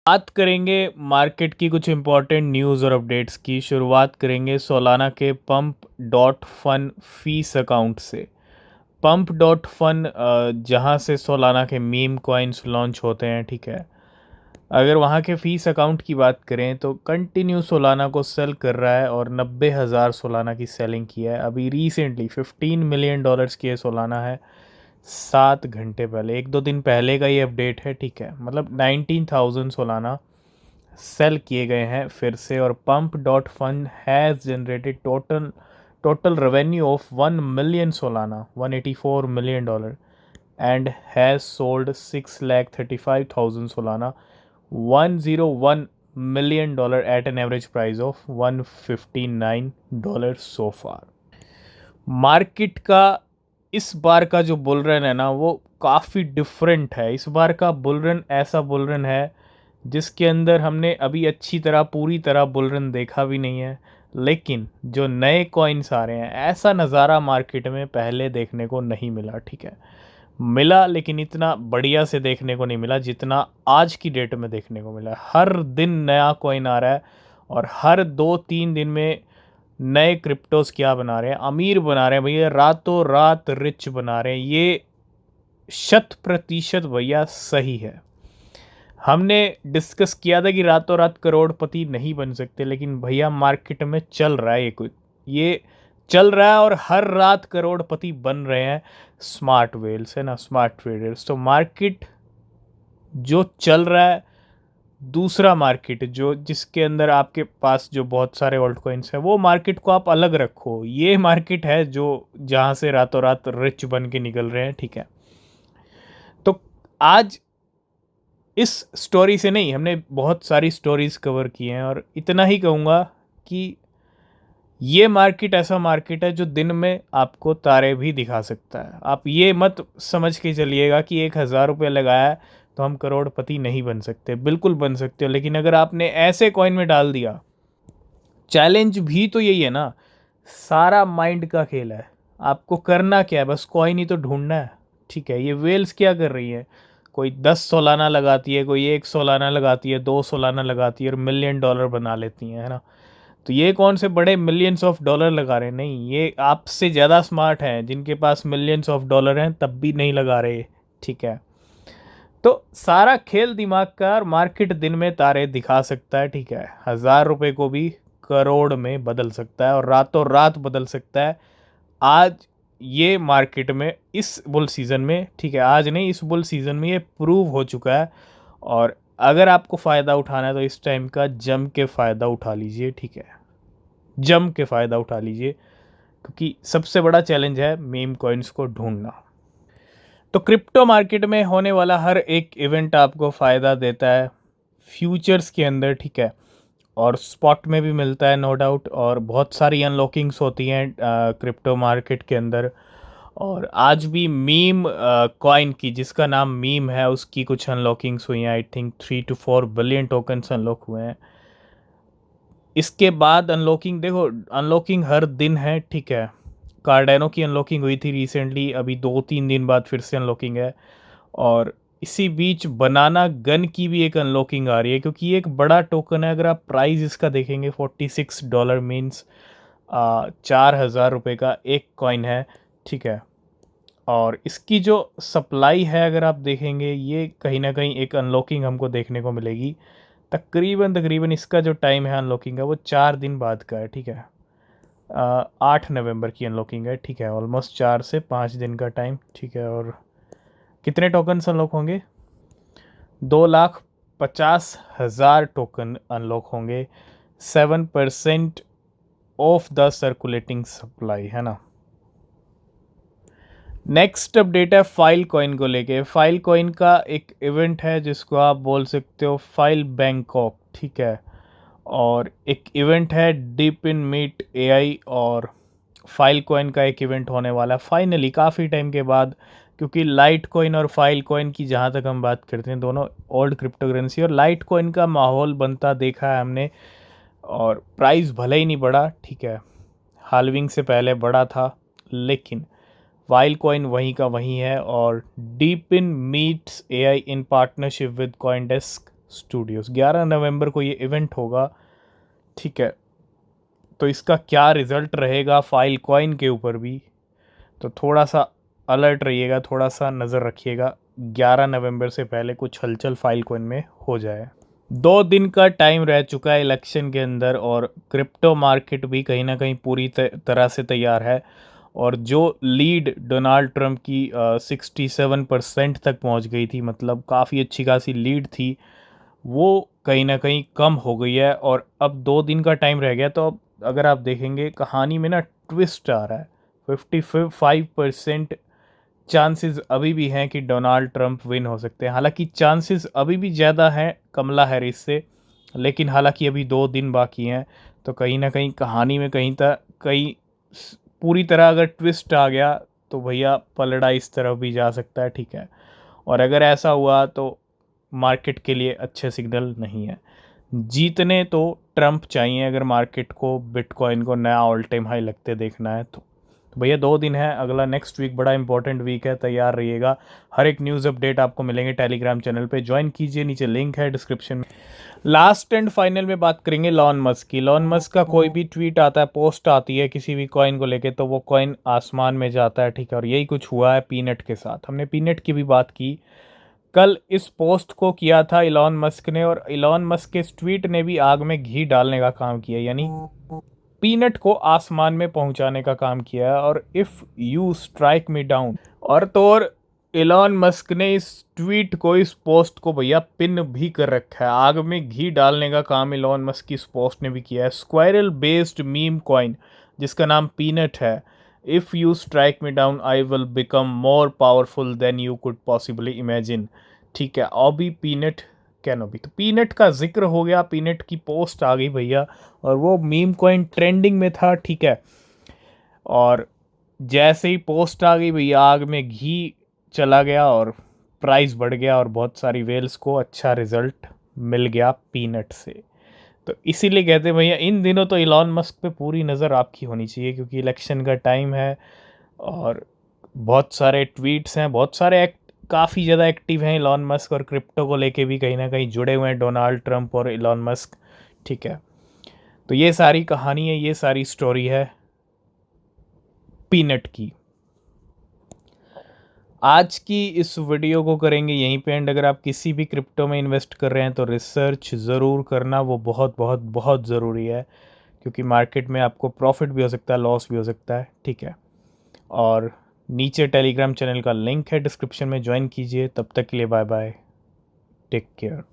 बात करेंगे मार्केट की कुछ इम्पोर्टेंट न्यूज़ और अपडेट्स की। शुरुआत करेंगे सोलाना के pump dot fun fees account से। पंप डॉट फन जहाँ से सोलाना के मीम कॉइन्स लॉन्च होते हैं, ठीक है। अगर वहाँ के फीस अकाउंट की बात करें तो कंटिन्यू सोलाना को सेल कर रहा है और 90,000 सोलाना की सेलिंग की है। अभी रिसेंटली $15 मिलियन की ये सोलाना है। 7 घंटे पहले, 1-2 दिन पहले का ये अपडेट है, ठीक है। मतलब 19,000 सोलाना सेल किए गए हैं फिर से। और pump dot fun has generated total revenue of 1 million Solana, $184 million, and has sold 6,35,000 Solana, $101 million at an average price of $159 so far. Market का इस बार का जो बुल रन है ना, वो काफ़ी डिफरेंट है। इस बार का बुल रन ऐसा बुल रन है जिसके अंदर हमने अभी अच्छी तरह पूरी तरह बुल रन देखा भी नहीं है। लेकिन जो नए कॉइन्स आ रहे हैं, ऐसा नज़ारा मार्केट में पहले देखने को नहीं मिला, ठीक है। मिला लेकिन इतना बढ़िया से देखने को नहीं मिला जितना आज की डेट में देखने को मिला। हर दिन नया कॉइन आ रहा है और हर 2-3 दिन में नए क्रिप्टोस क्या बना रहे हैं, अमीर बना रहे हैं भैया, रातों रात रिच बना रहे हैं। ये 100% भैया सही है। हमने डिस्कस किया था कि रातों रात करोड़पति नहीं बन सकते, लेकिन भैया मार्केट में चल रहा है ये चल रहा है और हर रात करोड़पति बन रहे हैं स्मार्ट वेल्स, है ना, स्मार्ट ट्रेडर्स। तो मार्केट जो चल रहा है, दूसरा मार्केट जो जिसके अंदर आपके पास जो बहुत सारे ऑल्ट कॉइन्स हैं, वो मार्केट को आप अलग रखो। ये मार्केट है जो जहाँ से रातों रात रिच बन के निकल रहे हैं, ठीक है। तो आज इस स्टोरी से नहीं, हमने बहुत सारी स्टोरीज कवर की हैं और इतना ही कहूँगा कि ये मार्केट ऐसा मार्केट है जो दिन में आपको तारे भी दिखा सकता है। आप ये मत समझ के चलिएगा कि 1,000 रुपये लगाया है तो हम करोड़पति नहीं बन सकते। बिल्कुल बन सकते हो, लेकिन अगर आपने ऐसे कॉइन में डाल दिया, चैलेंज भी तो यही है ना, सारा माइंड का खेल है। आपको करना क्या है, बस कॉइन ही तो ढूंढना है, ठीक है। ये वेल्स क्या कर रही है, कोई 10 सोलाना लगाती है, कोई 1 सोलाना लगाती है, 2 सोलाना लगाती है और $1 मिलियन बना लेती हैं, है ना। तो ये कौन से बड़े मिलियंस ऑफ डॉलर लगा रहे हैं, नहीं, ये आपसे ज़्यादा स्मार्ट हैं जिनके पास मिलियंस ऑफ डॉलर हैं तब भी नहीं लगा रहे, ठीक है। तो सारा खेल दिमाग का, और मार्केट दिन में तारे दिखा सकता है, ठीक है। 1,000 रुपये को भी करोड़ में बदल सकता है और रातों रात बदल सकता है। आज ये मार्केट में इस बुल सीज़न में, ठीक है, आज नहीं, इस बुल सीज़न में ये प्रूव हो चुका है। और अगर आपको फ़ायदा उठाना है तो इस टाइम का जम के फ़ायदा उठा लीजिए, ठीक है। जम के फ़ायदा उठा लीजिए, क्योंकि सबसे बड़ा चैलेंज है मीम कॉइन्स को ढूंढना। तो क्रिप्टो मार्केट में होने वाला हर एक इवेंट आपको फ़ायदा देता है फ्यूचर्स के अंदर, ठीक है। और स्पॉट में भी मिलता है, नो डाउट। और बहुत सारी अनलॉकिंग्स होती हैं क्रिप्टो मार्केट के अंदर। और आज भी मीम कॉइन की, जिसका नाम मीम है, उसकी कुछ अनलॉकिंग्स हुई हैं। I think 3 to 4 billion tokens unlock हुए हैं। इसके बाद अनलॉकिंग देखो, अनलॉकिंग हर दिन है, ठीक है। कार्डेनो की अनलॉकिंग हुई थी रिसेंटली, अभी 2-3 दिन बाद फिर से अनलॉकिंग है। और इसी बीच बनाना गन की भी एक अनलॉकिंग आ रही है, क्योंकि ये एक बड़ा टोकन है। अगर आप प्राइस इसका देखेंगे, $46 मीन्स 4,000 रुपये का एक कॉइन है, ठीक है। और इसकी जो सप्लाई है, अगर आप देखेंगे, ये कहीं ना कहीं एक अनलॉकिंग हमको देखने को मिलेगी। तकरीबन तकरीबन इसका जो टाइम है अनलॉकिंग का, वो 4 दिन बाद का है, ठीक है। 8 नवंबर की अनलॉकिंग है, ठीक है। ऑलमोस्ट 4 से 5 दिन का टाइम, ठीक है। और कितने टोकन अनलॉक होंगे, 2,50,000 टोकन अनलॉक होंगे। 7% ऑफ द सर्कुलेटिंग सप्लाई, है ना। नेक्स्ट अपडेट है फाइल कॉइन को लेके। फाइल कॉइन का एक इवेंट है जिसको आप बोल सकते हो फाइल बैंकॉक, ठीक है। और एक इवेंट है डीप इन मीट एआई, और फाइल कॉइन का एक इवेंट होने वाला है फाइनली काफ़ी टाइम के बाद। क्योंकि लाइट कॉइन और फाइल कॉइन की जहाँ तक हम बात करते हैं, दोनों ओल्ड क्रिप्टो करेंसी, और लाइट कॉइन का माहौल बनता देखा है हमने। और प्राइस भले ही नहीं बढ़ा, ठीक है, हाल्विंग से पहले बढ़ा था, लेकिन फाइल कॉइन वहीं का वहीं है। और deep in meets AI in partnership with CoinDesk studios. 11 नवंबर को ये इवेंट होगा, ठीक है। तो इसका क्या रिज़ल्ट रहेगा फाइलकॉइन के ऊपर भी, तो थोड़ा सा अलर्ट रहिएगा, थोड़ा सा नज़र रखिएगा 11 नवंबर से पहले कुछ हलचल फाइलकॉइन में हो जाए। 2 दिन का टाइम रह चुका है इलेक्शन के अंदर और क्रिप्टो मार्केट भी कहीं ना कहीं पूरी तरह से तैयार है। और जो लीड डोनाल्ड ट्रंप की 67% तक पहुंच गई थी, मतलब काफ़ी अच्छी खासी लीड थी, वो कहीं ना कहीं कम हो गई है। और अब 2 दिन का टाइम रह गया, तो अब अगर आप देखेंगे कहानी में ना ट्विस्ट आ रहा है। 55% चांसेस अभी भी हैं कि डोनाल्ड ट्रंप विन हो सकते हैं। हालांकि चांसेस अभी भी ज़्यादा हैं कमला हैरिस से, लेकिन हालांकि अभी 2 दिन बाकी हैं। तो कहीं ना कहीं कहानी में कहीं पूरी तरह अगर ट्विस्ट आ गया तो भैया पलड़ा इस तरफ भी जा सकता है, ठीक है। और अगर ऐसा हुआ तो मार्केट के लिए अच्छे सिग्नल नहीं है। जीतने तो ट्रंप चाहिए अगर मार्केट को, बिटकॉइन को नया ऑल टाइम हाई लगते देखना है तो भैया 2 दिन है, अगला नेक्स्ट वीक बड़ा इंपॉर्टेंट वीक है, तैयार रहिएगा। हर एक न्यूज़ अपडेट आपको मिलेंगे टेलीग्राम चैनल पे, ज्वाइन कीजिए, नीचे लिंक है डिस्क्रिप्शन में। लास्ट एंड फाइनल में बात करेंगे लॉन मस्क की। लॉन मस्क का कोई भी ट्वीट आता है, पोस्ट आती है किसी भी कॉइन को लेके, तो वो कॉइन आसमान में जाता है, ठीक है। और यही कुछ हुआ है पीनट के साथ। हमने पीनट की भी बात की, कल इस पोस्ट को किया था इलॉन मस्क ने, और इलॉन मस्क के इस ट्वीट ने भी आग में घी डालने का काम किया, यानी पीनट को आसमान में पहुंचाने का काम किया है। और if you strike me down, और तो और इलॉन मस्क ने इस ट्वीट को, इस पोस्ट को भैया पिन भी कर रखा है। आग में घी डालने का काम इलॉन मस्क की इस पोस्ट ने भी किया है। स्क्वायरल बेस्ड मीम कॉइन जिसका नाम पीनट है, if you strike me down I will become more powerful than you could possibly imagine, ठीक है। ऑबी पीनट कैनोबी, तो पीनट का जिक्र हो गया, पीनट की पोस्ट आ गई भैया, और वो मीम कॉइन ट्रेंडिंग में था, ठीक है। और जैसे ही पोस्ट आ गई भैया, आग में घी चला गया और प्राइस बढ़ गया, और बहुत सारी वेल्स को अच्छा रिजल्ट मिल गया पीनट से। तो इसीलिए कहते हैं भैया इन दिनों तो इलॉन मस्क पे पूरी नज़र आपकी होनी चाहिए, क्योंकि इलेक्शन का टाइम है और बहुत सारे ट्वीट्स हैं, बहुत सारे काफ़ी ज़्यादा एक्टिव हैं इलॉन मस्क, और क्रिप्टो को लेके भी कहीं ना कहीं जुड़े हुए हैं डोनाल्ड ट्रंप और इलॉन मस्क, ठीक है। तो ये सारी कहानी है, ये सारी स्टोरी है पीनट की। आज की इस वीडियो को करेंगे यहीं पे एंड। अगर आप किसी भी क्रिप्टो में इन्वेस्ट कर रहे हैं तो रिसर्च ज़रूर करना, वो बहुत बहुत बहुत ज़रूरी है, क्योंकि मार्केट में आपको प्रॉफिट भी हो सकता है, लॉस भी हो सकता है, ठीक है। और नीचे टेलीग्राम चैनल का लिंक है डिस्क्रिप्शन में, ज्वाइन कीजिए। तब तक के लिए बाय बाय, टेक केयर।